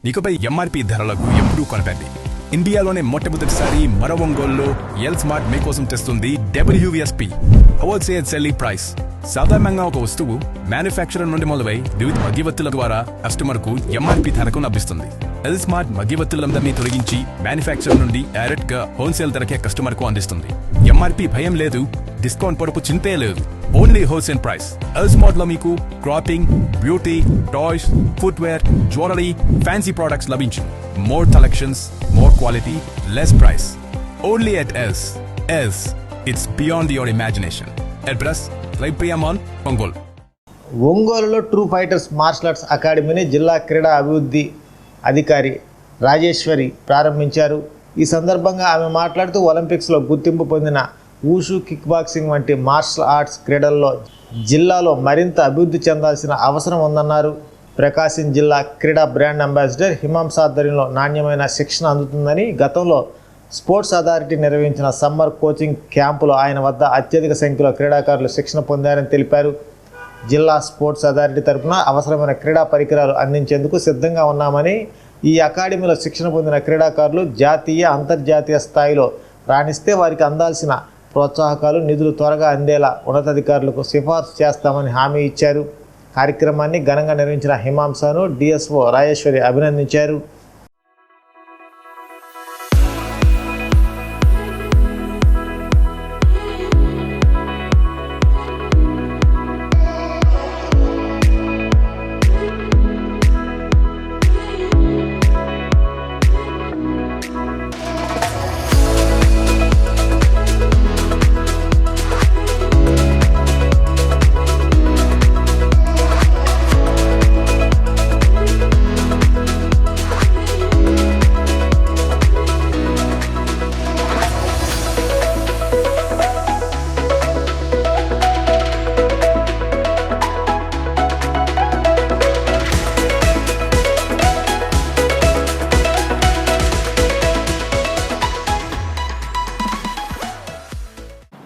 ఇకపై ఎంఆర్పీ ధరలకు ఎప్పుడూ కొనకండి. ఇండియాలోనే మొట్టమొదటిసారి మరో ఒంగోలులో ఎల్ స్మార్ట్ మీకోసం తెస్తుంది WSP హోల్సేల్ సెల్లింగ్ ప్రైస్. సాధారణంగా ఒక వస్తువు మ్యానుఫ్యాక్చరర్ నుండి మొదలై వివిధ మధ్యవర్తుల ద్వారా కస్టమర్ కు ఎంఆర్పీ ధరకు లభిస్తుంది. ఎల్ స్మార్ట్ మధ్యవర్తులందరినీ తొలగించి మ్యానుఫ్యాక్చరర్ నుండి డైరెక్ట్ గా హోల్సేల్ ధరకే కస్టమర్ కు అందిస్తుంది. ఎంఆర్పీ భయం లేదు, డిస్కౌంట్ పొరపు చింతే లేదు. Only wholesale price. L smart లో మీకు clothing, beauty, toys, footwear, jewellery, fancy products లభించు. More collections, more quality, less price. Only at Els. Els. It's beyond your imagination. Address, Raipriya Mall, Ongole. ఒంగోలులో true fighters martial arts అకాడమీని జిల్లా క్రీడా అభివృద్ధి అధికారి రాజేశ్వరి ప్రారంభించారు. ఈ సందర్భంగా ఆమె మాట్లాడుతూ ఒలింపిక్స్లో గుర్తింపు పొందిన ఊషు, కిక్ బాక్సింగ్ వంటి మార్షల్ ఆర్ట్స్ క్రీడల్లో జిల్లాలో మరింత అభివృద్ధి చెందాల్సిన అవసరం ఉందన్నారు. ప్రకాశం జిల్లా క్రీడా బ్రాండ్ అంబాసిడర్ హిమాంశ ఆధ్వర్యంలో నాణ్యమైన శిక్షణ అందుతుందని, గతంలో స్పోర్ట్స్ అథారిటీ నిర్వహించిన సమ్మర్ కోచింగ్ క్యాంపులో ఆయన వద్ద అత్యధిక సంఖ్యలో క్రీడాకారులు శిక్షణ పొందారని తెలిపారు. జిల్లా స్పోర్ట్స్ అథారిటీ తరఫున అవసరమైన క్రీడా పరికరాలు అందించేందుకు సిద్ధంగా ఉన్నామని, ఈ అకాడమీలో శిక్షణ పొందిన క్రీడాకారులు జాతీయ, అంతర్జాతీయ స్థాయిలో రాణిస్తే వారికి అందాల్సిన ప్రోత్సాహకాలు, నిధులు త్వరగా అందేలా ఉన్నతాధికారులకు సిఫార్సు చేస్తామని హామీ ఇచ్చారు. కార్యక్రమాన్ని ఘనంగా నిర్వహించిన హిమాంశను డిఎస్ఓ రాజేశ్వరి అభినందించారు.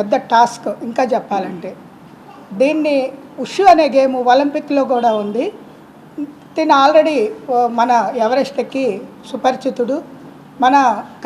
పెద్ద టాస్క్ ఇంకా చెప్పాలంటే. దీన్ని ఉషు అనే గేమ్ ఒలింపిక్లో కూడా ఉంది. తిను ఆల్రెడీ మన ఎవరెస్ట్ ఎక్కి సుపరిచితుడు. మన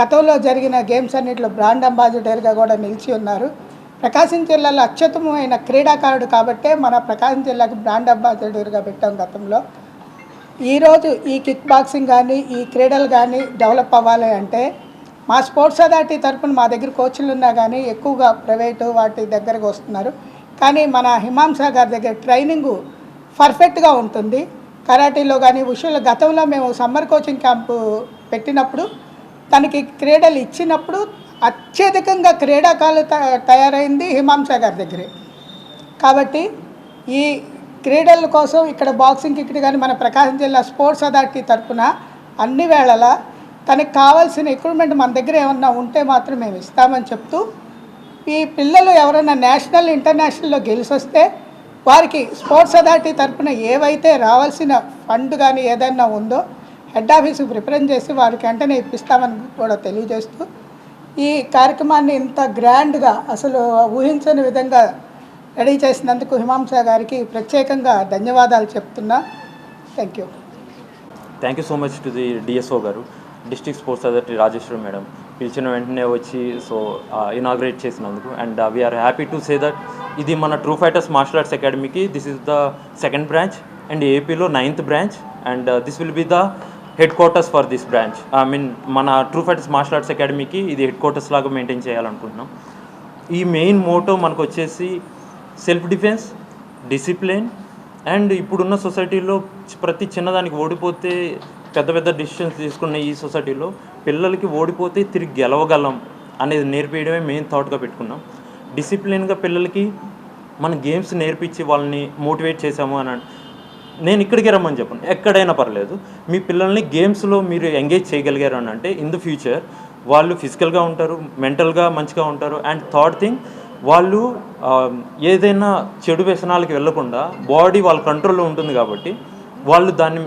గతంలో జరిగిన గేమ్స్ అన్నింటిలో బ్రాండ్ అంబాసిడర్గా కూడా నిలిచి ఉన్నారు. ప్రకాశం జిల్లాలో అత్యుత్తమమైన క్రీడాకారుడు కాబట్టే మన ప్రకాశం జిల్లాకి బ్రాండ్ అంబాసిడర్గా పెట్టాం గతంలో. ఈరోజు ఈ కిక్ బాక్సింగ్ కానీ, ఈ క్రీడలు కానీ డెవలప్ అవ్వాలి అంటే మా స్పోర్ట్స్ అథారిటీ తరఫున మా దగ్గర కోచ్లు ఉన్నా కానీ ఎక్కువగా ప్రైవేటు వాటి దగ్గరకు వస్తున్నారు. కానీ మన హిమాంశ గారి దగ్గర ట్రైనింగు పర్ఫెక్ట్గా ఉంటుంది. కరాటీలో కానీ, ఉషులో గతంలో మేము సమ్మర్ కోచింగ్ క్యాంపు పెట్టినప్పుడు తనకి క్రీడలు ఇచ్చినప్పుడు అత్యధికంగా క్రీడాకారులు తయారైంది హిమాంశ గారి దగ్గరే. కాబట్టి ఈ క్రీడల కోసం ఇక్కడ బాక్సింగ్ కిట్ కానీ మన ప్రకాశం జిల్లా స్పోర్ట్స్ అథారిటీ తరఫున అన్ని వేళలా తనకి కావాల్సిన ఎక్విప్మెంట్ మన దగ్గర ఏమన్నా ఉంటే మాత్రం మేము ఇస్తామని చెప్తూ, ఈ పిల్లలు ఎవరైనా నేషనల్, ఇంటర్నేషనల్లో గెలిచొస్తే వారికి స్పోర్ట్స్ అథారిటీ తరఫున ఏవైతే రావాల్సిన ఫండ్ కానీ ఏదైనా ఉందో హెడ్ ఆఫీస్కి ప్రిపరేట్ చేసి వారికి వెంటనే ఇప్పిస్తామని కూడా తెలియజేస్తూ, ఈ కార్యక్రమాన్ని ఇంత గ్రాండ్గా అసలు ఊహించని విధంగా రెడీ చేసినందుకు హిమాంశ గారికి ప్రత్యేకంగా ధన్యవాదాలు చెప్తున్నా. Thank you so much to the DSO గారు, district sports authority Rajeshwari madam పిలిచిన వెంటనే వచ్చి ఇనాగ్రేట్ చేసినందుకు. And we are happy to say that ఇది మన ట్రూ ఫైటర్స్ మార్షల్ ఆర్ట్స్ అకాడమీకి this is the second branch and ఏపీలో 9th branch and this will be the headquarters for this branch. మన true fighters martial arts అకాడమీకి ఇది head quarters లాగా maintain చేయాలనుకుంటున్నాం. ఈ మెయిన్ మోటో మనకు వచ్చేసి సెల్ఫ్ డిఫెన్స్, డిసిప్లిన్ అండ్ ఇప్పుడున్న సొసైటీలో ప్రతి చిన్నదానికి ఓడిపోతే పెద్ద పెద్ద డిసిషన్స్ తీసుకున్న ఈ సొసైటీలో పిల్లలకి ఓడిపోతే తిరిగి గెలవగలం అనేది నేర్పించడమే మెయిన్ థాట్గా పెట్టుకున్నాం. డిసిప్లిన్గా పిల్లలకి మన గేమ్స్ నేర్పించి వాళ్ళని మోటివేట్ చేసాము అని నేను ఇక్కడికి రమ్మని చెప్పను, ఎక్కడైనా పర్లేదు. మీ పిల్లల్ని గేమ్స్లో మీరు ఎంగేజ్ చేయగలిగారు అని అంటే ఇన్ ద ఫ్యూచర్ వాళ్ళు ఫిజికల్గా ఉంటారు, మెంటల్గా మంచిగా ఉంటారు. అండ్ థర్డ్ థింగ్, వాళ్ళు ఏదైనా చెడు వ్యసనాలకి వెళ్ళకుండా బాడీ వాళ్ళ కంట్రోల్లో ఉంటుంది కాబట్టి వాళ్ళు దాన్ని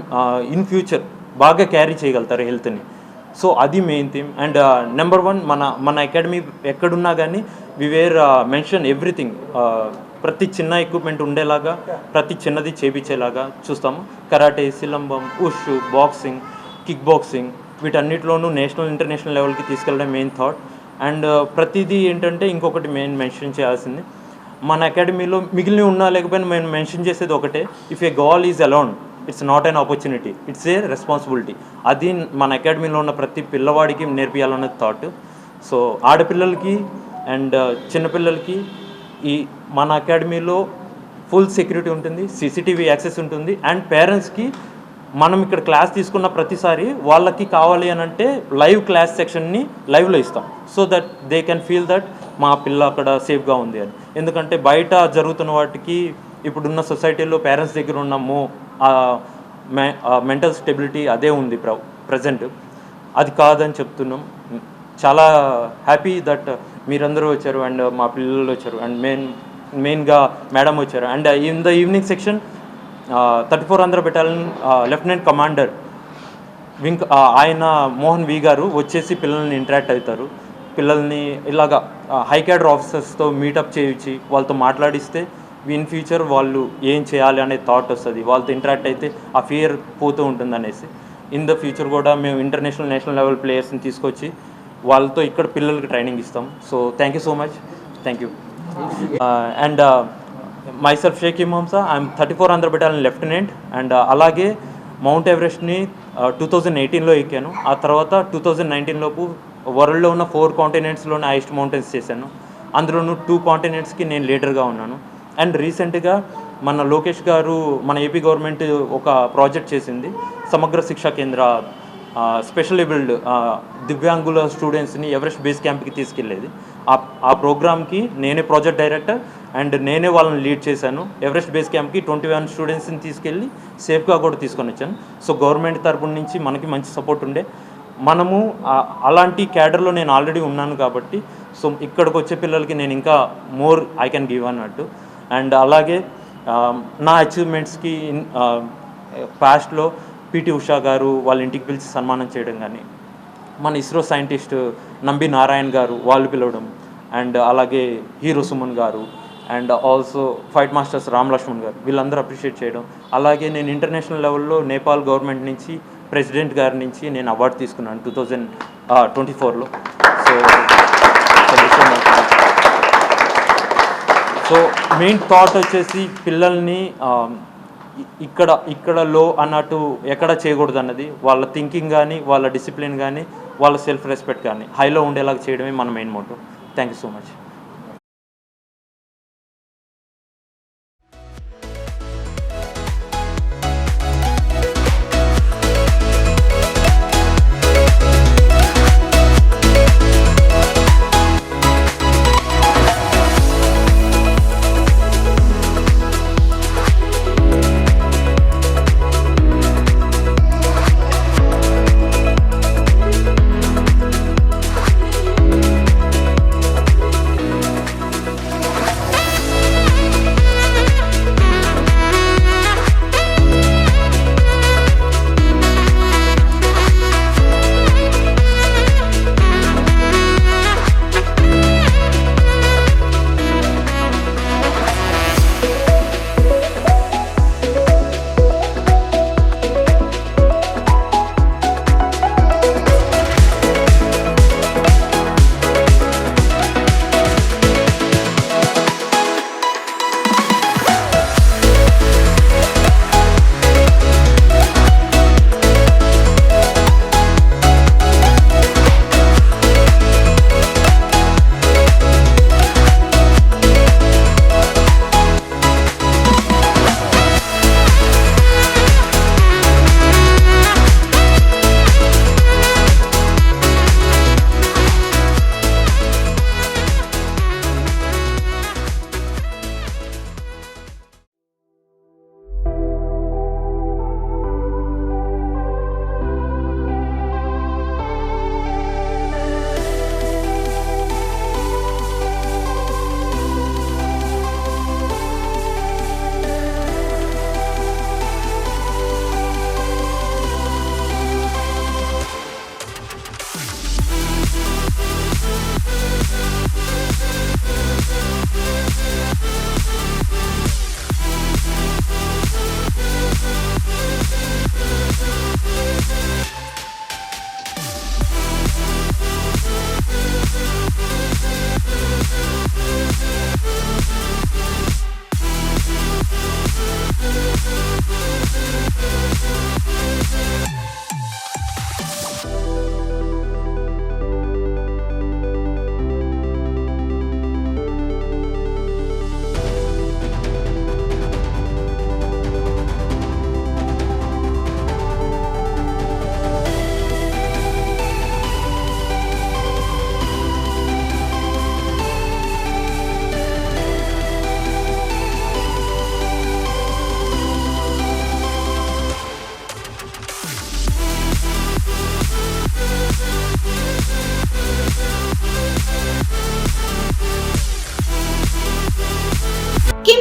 ఇన్ ఫ్యూచర్ బాగా క్యారీ చేయగలుగుతారు హెల్త్ని. సో అది మెయిన్ థీమ్. అండ్ నెంబర్ 1 మన అకాడమీ ఎక్కడున్నా కానీ వి వేర్ మెన్షన్ ఎవ్రీథింగ్. ప్రతి చిన్న ఎక్విప్మెంట్ ఉండేలాగా, ప్రతి చిన్నది చేపించేలాగా చూస్తాము. Karate, silambam, wushu, boxing, kick boxing, వీటన్నిటిలోనూ నేషనల్ ఇంటర్నేషనల్ లెవెల్కి తీసుకెళ్ళడం మెయిన్ థాట్. అండ్ ప్రతిదీ ఏంటంటే ఇంకొకటి మెన్షన్ చేయాల్సింది, మన అకాడమీలో మిగిలిన ఉన్నా లేకపోయినా మేము మెన్షన్ చేసేది ఒకటే, if A goal is alone it's not an opportunity, it's a responsibility. అది మన అకాడమీలో ఉన్న ప్రతి పిల్లవాడికి నేర్పియాలన్నది థాట్. సో ఆడపిల్లలకి అండ్ చిన్నపిల్లలకి ఈ మన అకాడమీలో ఫుల్ సెక్యూరిటీ ఉంటుంది, సీసీటీవీ యాక్సెస్ ఉంటుంది. అండ్ పేరెంట్స్కి మనం ఇక్కడ క్లాస్ తీసుకున్న ప్రతిసారి వాళ్ళకి కావాలి అని అంటే లైవ్ క్లాస్ సెక్షన్ని లైవ్లో ఇస్తాం, so that they can feel that మా పిల్ల అక్కడ సేఫ్గా ఉంది అని. ఎందుకంటే బయట జరుగుతున్న వాటికి ఇప్పుడున్న సొసైటీలో పేరెంట్స్ దగ్గర ఉన్న మెంటల్ స్టెబిలిటీ అదే ఉంది ప్రజెంట్, అది కాదని చెప్తున్నాం. చాలా హ్యాపీ దట్ మీరందరూ వచ్చారు అండ్ మా పిల్లలు వచ్చారు అండ్ మెయిన్గా మేడం వచ్చారు. And in the evening section 34 Andhra battalion lieutenant commander ఆయన మోహన్ వి గారు వచ్చేసి పిల్లల్ని ఇంటరాక్ట్ అవుతారు. పిల్లల్ని ఇలాగా హై క్యాడర్ ఆఫీసర్స్తో మీటప్ చేయించి వాళ్ళతో మాట్లాడిస్తే ఇన్ ఫ్యూచర్ వాళ్ళు ఏం చేయాలి అనే థాట్ వస్తుంది, వాళ్ళతో ఇంటరాక్ట్ అయితే ఆ ఫియర్ పోతూ ఉంటుంది అనేసి. ఇన్ ద ఫ్యూచర్ కూడా మేము ఇంటర్నేషనల్ నేషనల్ లెవెల్ ప్లేయర్స్ని తీసుకొచ్చి వాళ్ళతో ఇక్కడ పిల్లలకి ట్రైనింగ్ ఇస్తాం. So thank you so much, thank you. And myself Shaik Imamsa, I'm 34 Andhra battalion lieutenant. And అలాగే మౌంట్ ఎవరెస్ట్ని 2018లో ఎక్కాను. ఆ తర్వాత 2019 లోపు వరల్డ్లో ఉన్న 4 కాంటినెంట్స్లోనే హైయెస్ట్ మౌంటైన్స్ చేశాను. అందులోనూ 2 కాంటినెంట్స్కి నేను లీడర్గా ఉన్నాను. అండ్ రీసెంట్గా మన లోకేష్ గారు మన ఏపీ గవర్నమెంట్ ఒక ప్రాజెక్ట్ చేసింది, సమగ్ర శిక్షా కేంద్ర, స్పెషల్ ఏబుల్డ్ దివ్యాంగుల స్టూడెంట్స్ని ఎవరెస్ట్ బేస్ క్యాంప్కి తీసుకెళ్ళేది. ఆ ప్రోగ్రామ్కి నేనే ప్రాజెక్ట్ డైరెక్టర్ అండ్ నేనే వాళ్ళని లీడ్ చేశాను. ఎవరెస్ట్ బేస్ క్యాంప్కి 21 స్టూడెంట్స్ని తీసుకెళ్ళి సేఫ్గా కూడా తీసుకొని వచ్చాను. సో గవర్నమెంట్ తరపున నుంచి మనకి మంచి సపోర్ట్ ఉండే, మనము అలాంటి క్యాడర్లో నేను ఆల్రెడీ ఉన్నాను కాబట్టి సో ఇక్కడికి వచ్చే పిల్లలకి నేను ఇంకా మోర్ ఐ కెన్ గివ్ అన్నట్టు. అండ్ అలాగే నా అచీవ్మెంట్స్కి పాస్ట్లో పిటి ఉషా గారు వాళ్ళ ఇంటికి పిలిచి సన్మానం చేయడం కానీ, మన ఇస్రో సైంటిస్ట్ నంబి నారాయణ్ గారు వాళ్ళు పిలవడం, అండ్ అలాగే హీరో సుమన్ గారు and also fight masters Ram Lakshman గారు వీళ్ళందరూ అప్రిషియేట్ చేయడం. అలాగే నేను ఇంటర్నేషనల్ లెవెల్లో నేపాల్ గవర్నమెంట్ నుంచి ప్రెసిడెంట్ గారి నుంచి నేను అవార్డు తీసుకున్నాను 2024లో. సో మెయిన్ థాట్ వచ్చేసి పిల్లల్ని ఇక్కడ లో అన్నట్టు ఎక్కడ చేయకూడదు అన్నది, వాళ్ళ థింకింగ్ కానీ వాళ్ళ డిసిప్లిన్ కానీ వాళ్ళ సెల్ఫ్ రెస్పెక్ట్ కానీ హైలో ఉండేలాగా చేయడమే మన main motto. Thank you so much.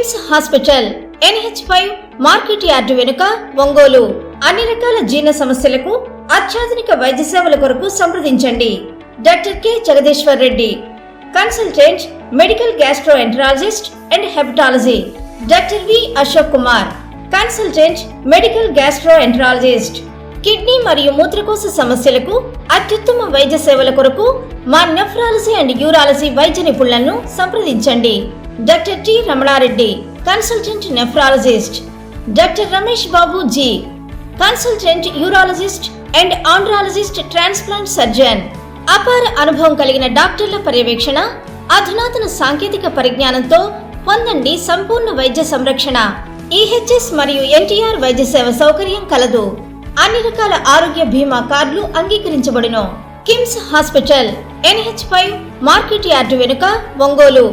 KIMS hospital NH5 market yard వెనుక ఒంగోలు. అన్ని రకాల జీర్ణ సమస్యలకు అత్యాధునిక వైద్య సేవల కొరకు సంప్రదించండి. Doctor K Jagadishwar Reddy, consultant medical gastroenterologist and hepatology. Doctor V Ashok Kumar, consultant medical gastroenterologist. Kidney మరియు మూత్రకోశ సమస్యలకు అత్యుత్తమ వైద్య సేవల కొరకు మా నెఫ్రాలజీ అండ్ యూరాలజీ వైద్య నిపుణులను సంప్రదించండి. Doctor T Ramanareddy, consultant nephrologist. Doctor Ramesh Babu ji, consultant urologist and andrologist transplant surgeon. అపార అనుభవం కలిగిన డాక్టర్ల పర్యవేక్షణ, అధునాతన సాంకేతిక పరిజ్ఞానంతో పొందండి సంపూర్ణ వైద్య సంరక్షణ. EHS మరియు NTR వైద్య సేవ సౌకర్యం కలదు. అన్ని రకాల ఆరోగ్య బీమా కార్డులు అంగీకరించబడును. KIMS hospital NH5 market yard వెనుక ఒంగోలు.